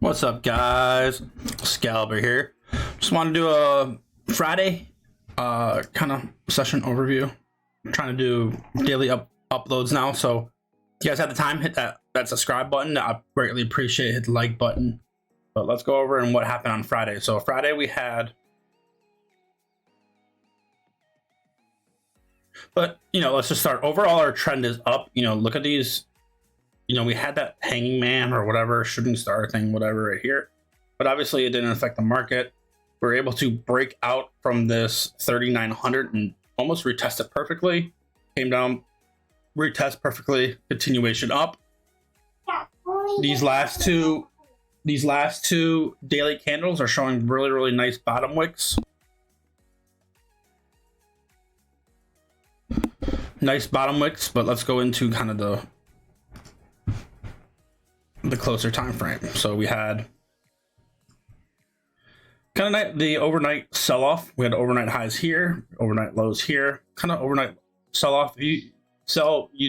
What's up, guys? Scalber here. Just want to do a Friday kind of session overview. I'm trying to do daily uploads now, so if you guys have the time, hit that subscribe button. I greatly appreciate it. Hit the like button. But let's go over and what happened on Friday. So Friday we had, but let's just start. Overall, our trend is up. Look at these. We had that hanging man or whatever, shooting star thing, whatever right here. But obviously it didn't affect the market. We were able to break out from this 3,900 and almost retest it perfectly. Came down, retest perfectly, continuation up. These last two daily candles are showing really, really nice bottom wicks. Nice bottom wicks, but let's go into kind of the closer time frame. So we had kind of the overnight sell-off. We had overnight highs here, overnight lows here, kind of overnight sell-off. You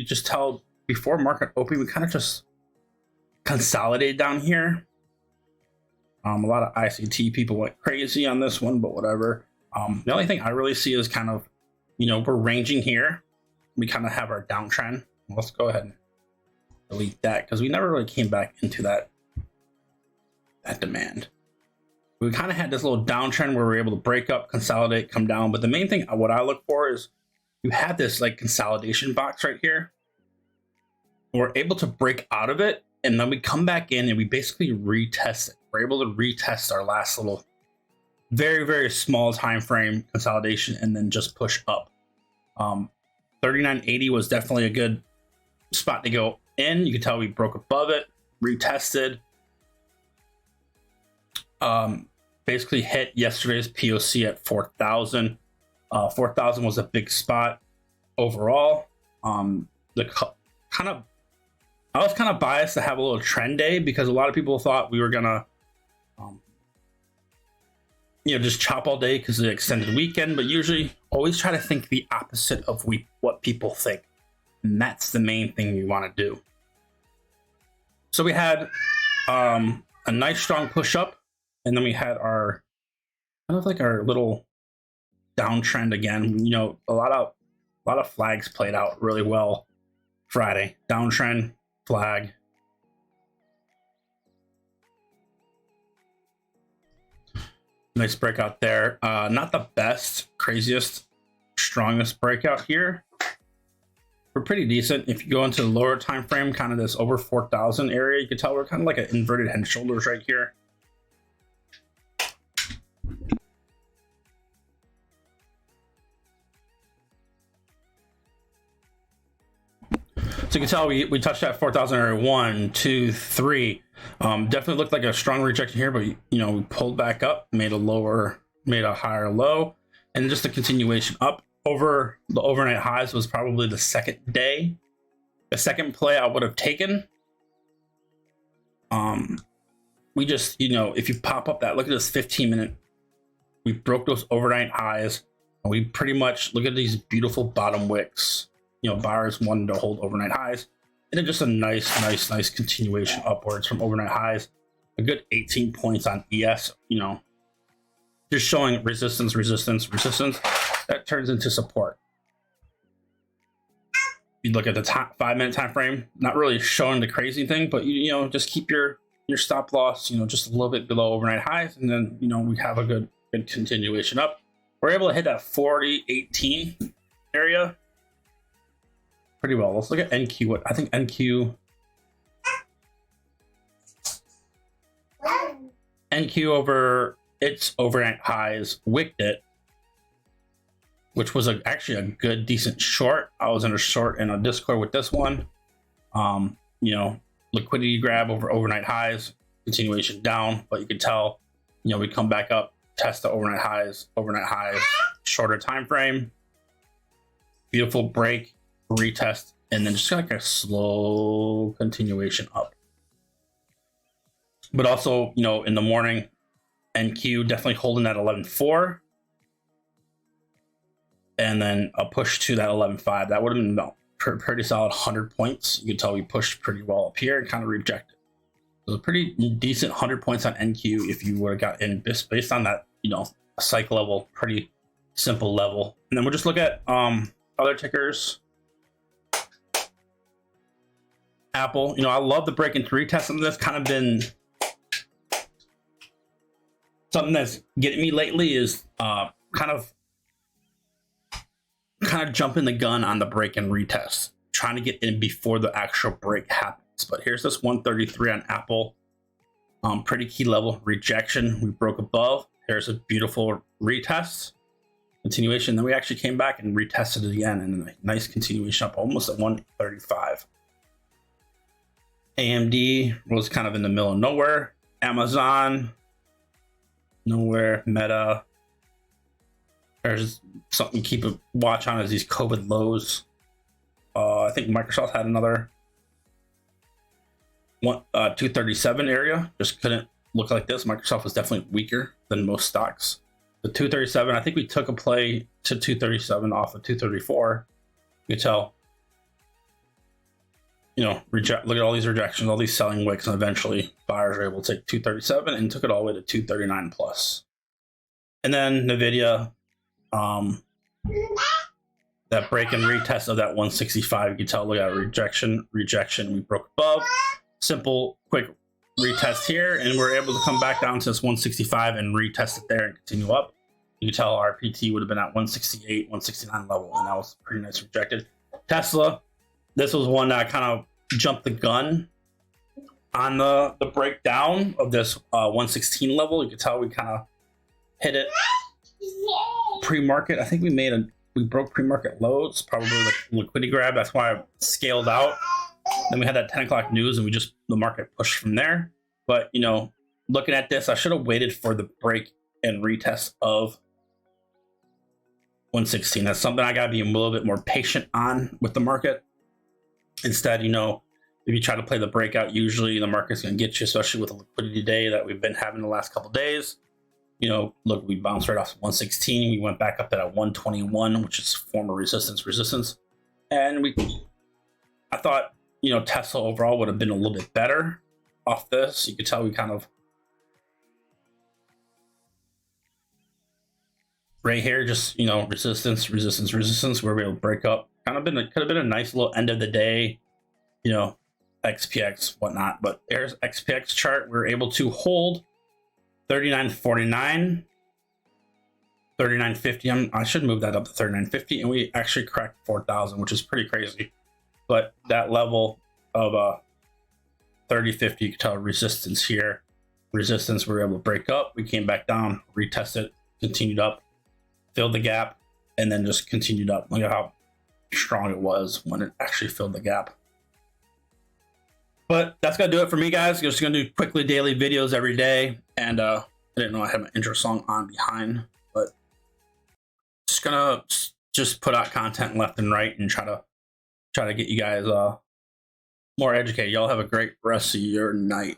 just tell before market open, we kind of just consolidate down here. A lot of ICT people went crazy on this one, but whatever. The only thing I really see is kind of, we're ranging here. We kind of have our downtrend. Let's go ahead and delete that because we never really came back into that demand. We kind of had this little downtrend where we were able to break up, consolidate, come down. But the main thing, what I look for is you have this like consolidation box right here. We're able to break out of it, and then we come back in and we basically retest it. We're able to retest our last little very, very small time frame consolidation and then just push up. 3980 was definitely a good spot to go in. You can tell we broke above it, retested, basically hit yesterday's POC at 4,000. 4,000 was a big spot overall. I was kind of biased to have a little trend day because a lot of people thought we were gonna just chop all day because of the extended weekend, but usually always try to think the opposite of what people think. And that's the main thing you want to do. So we had a nice strong push up, and then we had our kind of like our little downtrend again. A lot of flags played out really well Friday. Downtrend, flag. Nice breakout there. Not the best, craziest, strongest breakout here. We're pretty decent. If you go into the lower time frame, kind of this over 4,000 area, you can tell we're kind of like an inverted head and shoulders right here. So you can tell we touched that 4,000 area 1, 2, 3. Definitely looked like a strong rejection here, but we pulled back up, made a higher low, and just a continuation up. Over the overnight highs was probably the second day. The second play I would have taken. We just, if you pop up that, look at this 15-minute. We broke those overnight highs. And we pretty much, look at these beautiful bottom wicks. Buyers wanted to hold overnight highs. And then just a nice continuation upwards from overnight highs. A good 18 points on ES, just showing resistance. That turns into support. You look at the 5-minute time frame, not really showing the crazy thing, but just keep your stop loss, just a little bit below overnight highs, and then we have a good continuation up. We're able to hit that 40.18 area pretty well. Let's look at NQ. I think NQ over its overnight highs wicked it, which was actually a good, decent short. I was in a short in a Discord with this one. Liquidity grab over overnight highs, continuation down, but you can tell, we come back up, test the overnight highs, shorter time frame, beautiful break, retest, and then just like a slow continuation up. But also, in the morning, NQ definitely holding that 11.4. and then a push to that 11.5. That would have been about pretty solid 100 points. You could tell we pushed pretty well up here and kind of rejected. So a pretty decent 100 points on NQ if you would have got in based on that, you know, psych level, pretty simple level. And then we'll just look at other tickers. Apple, you know, I love the break and retest. Something that's kind of been something that's getting me lately is kind of jumping the gun on the break and retest, trying to get in before the actual break happens. But here's this 133 on Apple, pretty key level rejection. We broke above. There's a beautiful retest, continuation. Then we actually came back and retested it again, and a nice continuation up almost at 135. AMD was kind of in the middle of nowhere. Amazon, nowhere. Meta. There's something to keep a watch on, is these COVID lows. I think Microsoft had another 237 area. Just couldn't look like this. Microsoft was definitely weaker than most stocks. The 237, I think we took a play to 237 off of 234. You could tell, you know, look at all these rejections, all these selling wicks, and eventually buyers were able to take 237 and took it all the way to 239 plus. And then NVIDIA, that break and retest of that 165, you can tell, look at rejection, we broke above. Simple, quick retest here, and we're able to come back down to this 165 and retest it there and continue up. You can tell our PT would have been at 168, 169 level, and that was pretty nice rejected. Tesla, this was one that kind of jumped the gun on the breakdown of this 116 level. You can tell we kind of hit it pre-market. I think we broke pre-market lows, probably the liquidity grab. That's why I scaled out. Then we had that 10 o'clock news, and the market pushed from there. But, you know, looking at this, I should have waited for the break and retest of 116. That's something I got to be a little bit more patient on with the market. Instead, you know, if you try to play the breakout, usually the market's going to get you, especially with the liquidity day that we've been having the last couple of days. You know, look, we bounced right off 116. We went back up to that 121, which is former resistance. And I thought, you know, Tesla overall would have been a little bit better off this. You could tell we kind of right here, just, you know, resistance, where we able to break up. Could have been a nice little end of the day, you know, XPX, whatnot. But there's XPX chart. We were able to hold 39.49, 39.50. I should move that up to 39.50, and we actually cracked 4,000, which is pretty crazy. But that level of 30.50, you can tell resistance here. Resistance, we were able to break up. We came back down, retested, continued up, filled the gap, and then just continued up. Look at how strong it was when it actually filled the gap. But that's gonna do it for me, guys. I'm just gonna do quickly daily videos every day, and I didn't know I had my intro song on behind, but just gonna put out content left and right and try to get you guys more educated. Y'all have a great rest of your night.